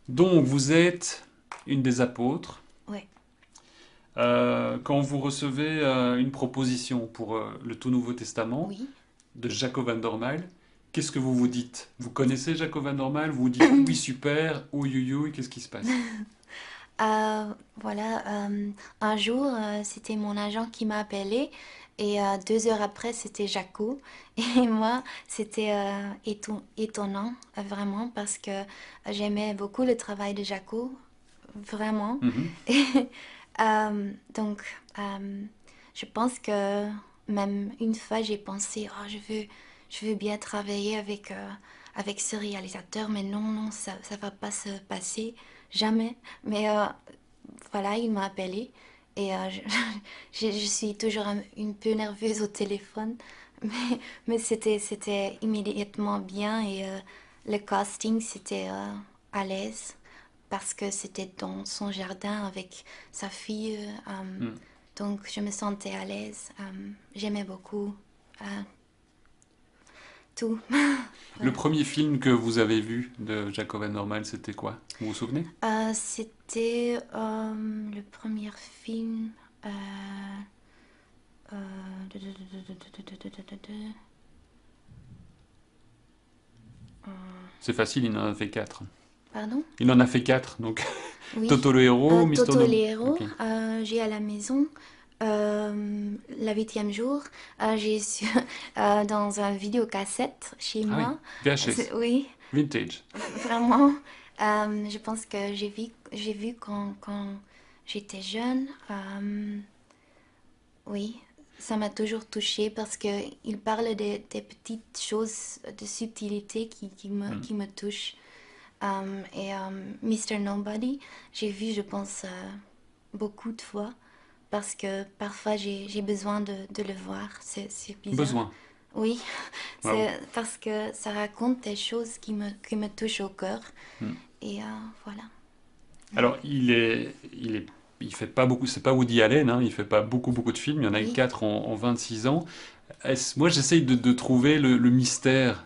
Donc, vous êtes une des apôtres. Ouais. Quand vous recevez une proposition pour le tout Nouveau Testament Oui. de Jacob van Dormael, qu'est-ce que vous vous dites? Vous connaissez Jacob van Dormael? Vous vous dites oui, super, ouïouïouï, qu'est-ce qui se passe? Voilà, un jour, c'était mon agent qui m'a appelé et 2 heures après, c'était Jaco. Et moi, c'était étonnant, vraiment, parce que j'aimais beaucoup le travail de Jaco, vraiment. Mhm. Donc, je pense que même une fois, j'ai pensé, oh, je veux bien travailler avec ce réalisateur, mais non, non, ça va pas se passer, jamais. Mais voilà, il m'a appelé et je suis toujours un peu nerveuse au téléphone, mais c'était immédiatement bien et le casting, c'était à l'aise parce que c'était dans son jardin avec sa fille. Mm. Donc je me sentais à l'aise. J'aimais beaucoup euh, tout. Le Voilà. premier film que vous avez vu de Jacob van Dormael, c'était quoi? Vous vous souvenez? C'était le premier film. euh, euh, de- de- de- de- de- de- de- de- de- de- C'est facile, il en a fait quatre. Pardon? Il en a fait quatre, donc Oui. Toto le héros, Mister Toto No... les héros, Ok. j'ai à la maison. La 8e jour, j'ai su dans un vidéocassette chez Ah oui, moi. VHS, Oui, vintage. vraiment. Je pense que j'ai vu quand j'étais jeune. Oui, ça m'a toujours touchée parce que il parle des petites choses de subtilité Mm. qui me touchent. Et Mr. Nobody, j'ai vu, je pense, beaucoup de fois parce que parfois j'ai besoin de le voir. C'est bizarre. Besoin. Oui, Waouh. c'est parce que ça raconte des choses qui me touchent au cœur. Mm. Et voilà. Alors, il fait pas beaucoup, c'est pas Woody Allen, hein, il fait pas beaucoup de films, il y en a eu Oui. 4 en 26 ans. Moi, j'essaye de trouver le mystère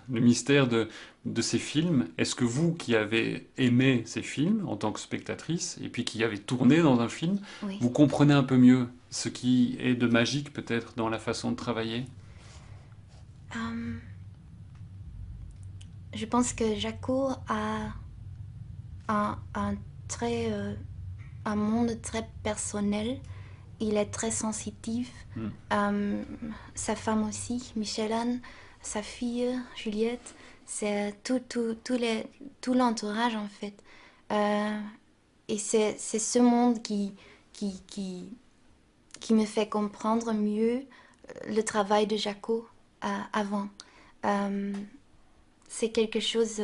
de ces films. Est-ce que vous, qui avez aimé ces films en tant que spectatrice, et puis qui avez tourné dans un film, Oui. vous comprenez un peu mieux ce qui est de magique peut-être dans la façon de travailler? Euh, je pense que Jaco a un très, un monde très personnel. Il est très sensitif. Hmm. Euh, Sa femme aussi, Michel-Anne, sa fille, Juliette, c'est tout l'entourage en fait. Euh, et c'est ce monde qui, qui, qui me fait comprendre mieux le travail de Jaco avant. Euh, c'est quelque chose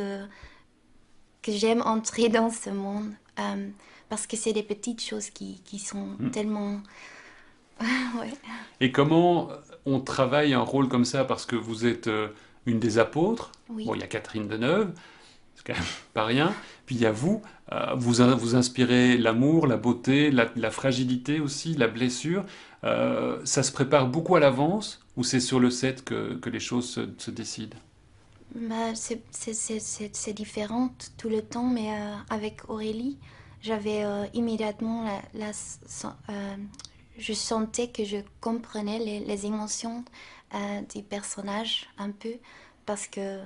que j'aime entrer dans ce monde parce que c'est des petites choses qui sont Hmm. tellement... Ouais. Et comment on travaille un rôle comme ça? Parce que vous êtes une des apôtres. Bon, Oui. il y a Catherine Deneuve, c'est quand même pas rien. Puis il y a vous, vous inspirez l'amour, la beauté, la fragilité aussi, la blessure. Ça se prépare beaucoup à l'avance ou c'est sur le set que les choses se décident? Bah, c'est différent tout le temps, mais avec Aurélie, j'avais immédiatement je sentais que je comprenais les émotions des personnages un peu, parce que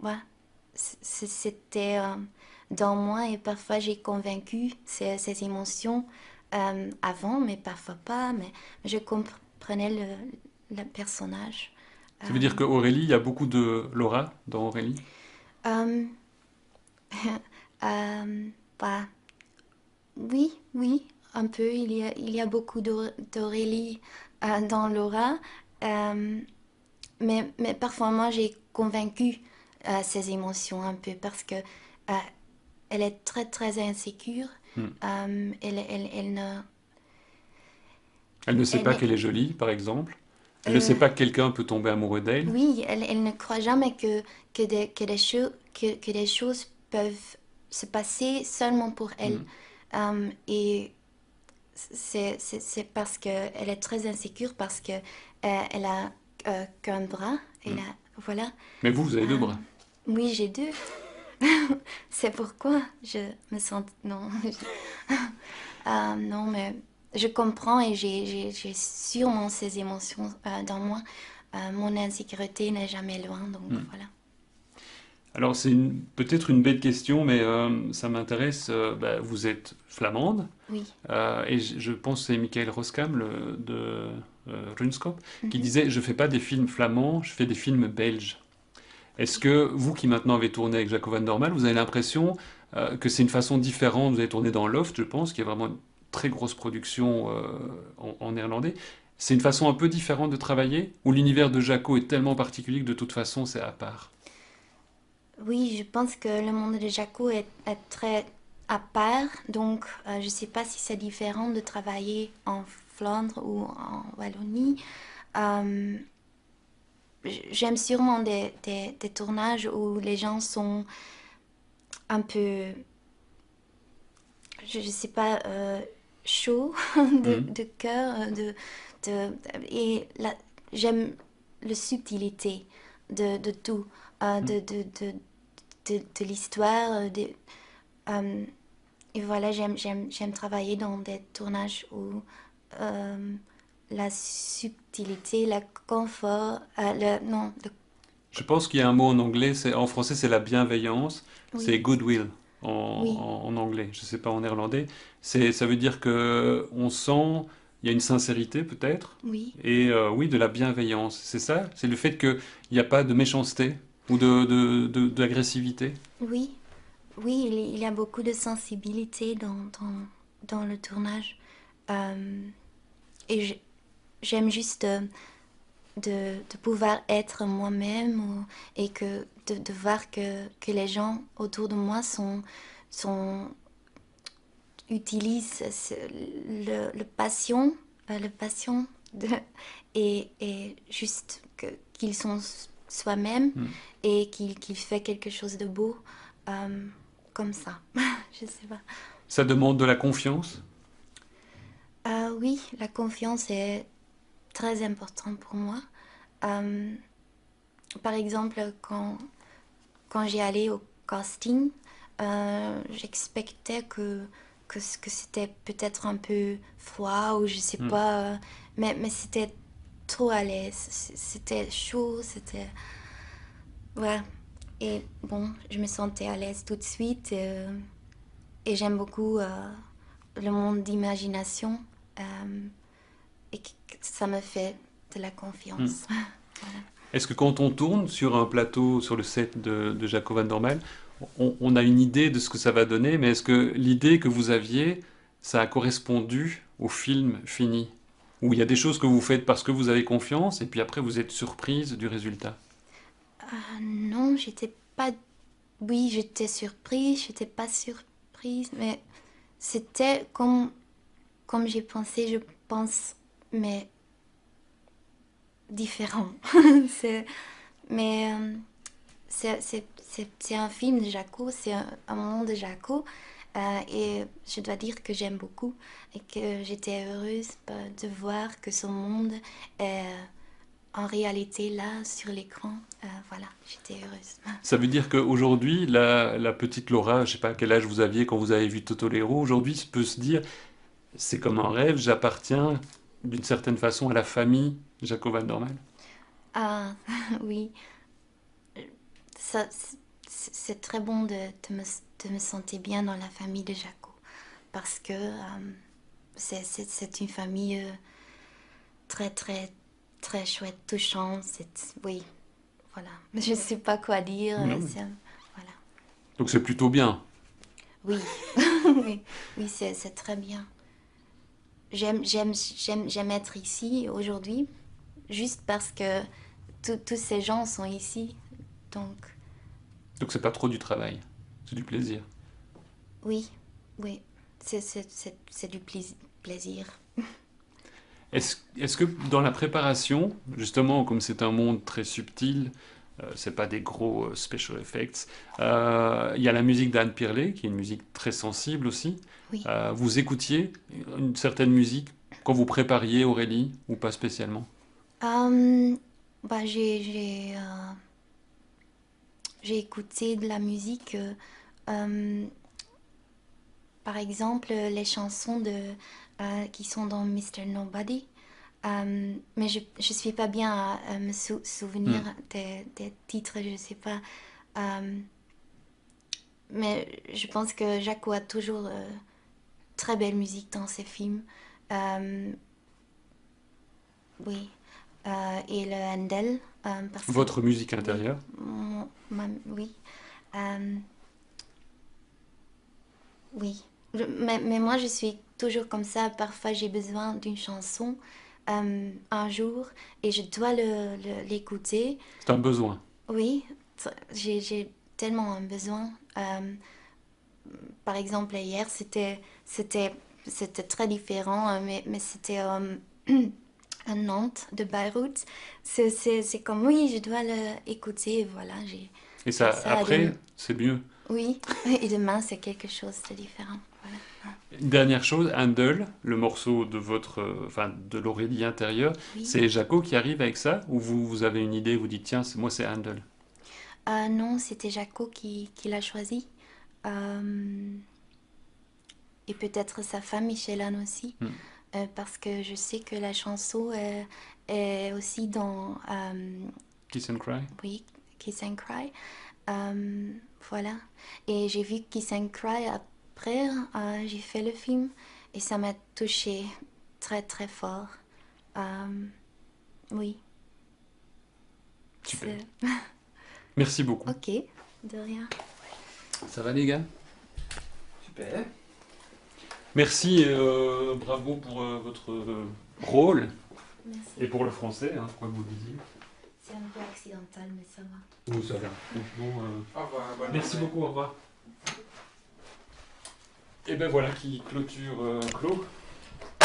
ouais, c'était dans moi et parfois j'ai convaincu ces émotions avant, mais parfois pas, mais je comprenais le personnage. Ça veut dire Euh, qu'Aurélie, il y a beaucoup de Laura dans Aurélie? Euh, euh, bah, oui, oui, un peu. Il y a beaucoup d'Aurélie dans Laura. Euh, mais parfois, moi, j'ai convaincu ses émotions un peu parce que elle est très, très insécure. Hmm. Elle ne... Elle ne sait Elle, pas qu'elle est jolie, par exemple. Elle ne euh, sait pas que quelqu'un peut tomber amoureux d'elle. oui, elle ne croit jamais que des choses peuvent se passer seulement pour elle. Hmm. Et c'est parce qu'elle est très insécure, parce que elle a qu'un bras. Elle Hmm. a, voilà. Mais vous, vous avez deux Euh, bras. oui, j'ai deux. C'est pourquoi je me sens... Non, non, mais je comprends et j'ai sûrement ces émotions dans moi. Mon insécurité n'est jamais loin, donc Hmm. voilà. Alors c'est peut-être une bête question, mais ça m'intéresse. Bah, vous êtes flamande, Oui. et je pense que c'est Michael Roskam de Runscope qui Mhm. disait, je fais pas des films flamands, je fais des films belges. Est-ce que vous qui maintenant avez tourné avec Jaco Van Dormal, vous avez l'impression que c'est une façon différente? Vous avez tourné dans Loft, je pense, qui est vraiment une très grosse production en néerlandais. C'est une façon un peu différente de travailler, où l'univers de Jaco est tellement particulier que de toute façon c'est à part. Oui, je pense que le monde de Jaco est très à part, donc je ne sais pas si c'est différent de travailler en Flandre ou en Wallonie. Euh, J'aime sûrement des tournages où les gens sont un peu, je ne sais pas, chauds Mhm. de cœur. Et j'aime la subtilité de tout, Mhm. de l'histoire. Euh, et voilà, j'aime travailler dans des tournages où euh, la subtilité, le confort, non, Je pense qu'il y a un mot en anglais, en français c'est la bienveillance, c'est oui, goodwill oui, en anglais, je ne sais pas en néerlandais. Ça veut dire que on sent, il y a une sincérité peut-être, oui, et oui, de la bienveillance. C'est ça? C'est le fait qu'il n'y a pas de méchanceté ou d'agressivité? oui, oui, il y a beaucoup de sensibilité dans le tournage. Euh, et j'aime juste de pouvoir être moi-même et de voir que les gens autour de moi sont utilisent le passion, le passion de, et juste qu'ils sont soi-même Hmm. et qu'ils fait quelque chose de beau euh, comme ça. Je sais pas. Ça demande de la confiance? Oui, la confiance est très importante pour moi. Euh, Par exemple, quand j'ai allé au casting, j'expectais que c'était peut-être un peu froid ou je sais Hmm. pas, mais c'était trop à l'aise. C'était chaud, c'était... Ouais. Et bon, je me sentais à l'aise tout de suite et j'aime beaucoup le monde d'imagination et ça me fait de la Hmm. confiance. Voilà. Est-ce que quand on tourne sur un plateau, sur le set de Jaco Van Dormal, on a une idée de ce que ça va donner, mais est-ce que l'idée que vous aviez, ça a correspondu au film fini? Ou il y a des choses que vous faites parce que vous avez confiance, et puis après vous êtes surprise du résultat? Non, j'étais pas... Oui, j'étais surprise, j'étais pas surprise, mais c'était comme j'ai pensé, je pense, mais différent. c'est, mais c'est un film de Jaco, c'est un monde de Jaco. Et je dois dire que j'aime beaucoup et que j'étais heureuse de voir que ce monde est en réalité là sur l'écran. Voilà, j'étais heureuse. Ça veut dire qu'aujourd'hui, la petite Laura, je sais pas quel âge vous aviez quand vous avez vu Toto Lero, aujourd'hui peut se dire, c'est comme un rêve, j'appartiens d'une certaine façon à la famille Jaco Van Dormal. Ah, oui, ça, c'est très bon de me sentir bien dans la famille de Jaco parce que c'est une famille très, très, très chouette, touchante. Oui, voilà. Je ne sais pas quoi dire. Non. Voilà. Donc c'est plutôt bien. Oui, oui, oui, c'est très bien. J'aime être ici aujourd'hui juste parce que tous ces gens sont ici. Donc, Donc c'est pas trop du travail, c'est du plaisir. oui, oui, c'est du plaisir. Est-ce que dans la préparation, justement, comme c'est un monde très subtil, c'est pas des gros special effects, il y a la musique d'Anne Pirlet, qui est une musique très sensible aussi. Oui. Vous écoutiez une certaine musique quand vous prépariez Aurélie, ou pas spécialement? Euh, Bah, j'ai écouté de la musique, euh, par exemple les chansons qui sont dans Mr. Nobody. Mais je ne suis pas bien à me souvenir Hmm. des titres, je ne sais pas. Euh, mais je pense que Jaco a toujours très belle musique dans ses films. Euh, oui. Et le Handel, parce que Votre musique oui, intérieure? oui. Euh, Oui, mais moi je suis toujours comme ça. Parfois j'ai besoin d'une chanson un jour et je dois l'écouter. C'est un besoin. Oui, j'ai tellement un besoin. Par exemple hier c'était très différent, mais c'était à Nantes de Beyrouth. C'est comme oui, je dois l'écouter. Et voilà, Et j'ai ça, ça. après, c'est mieux. Oui, et demain c'est quelque chose de différent. Voilà. Une dernière chose, Handel, le morceau de enfin, de l'Aurélie intérieure, Oui. c'est Jaco qui arrive avec ça? Ou vous avez une idée, vous dites, tiens, moi c'est Handel. Non, c'était Jaco qui l'a choisi. Euh, et peut-être sa femme, Michel-Anne aussi. Hmm. Parce que je sais que la chanson est aussi dans Kiss and Cry? oui, Kiss and Cry. Euh, voilà. Et j'ai vu Kiss and Cry après, j'ai fait le film et ça m'a touché très très fort. Euh, oui, Super. c'est... Merci beaucoup. Ok, de rien. Ça va les gars? Super. Merci, bravo pour votre rôle Merci. et pour le français, hein, quoi que vous disiez. C'est un peu accidental, mais ça va. Oui, ça va. Franchement, Au revoir. Bonne merci journée. beaucoup, au revoir. Et ben voilà qui clôture Clos.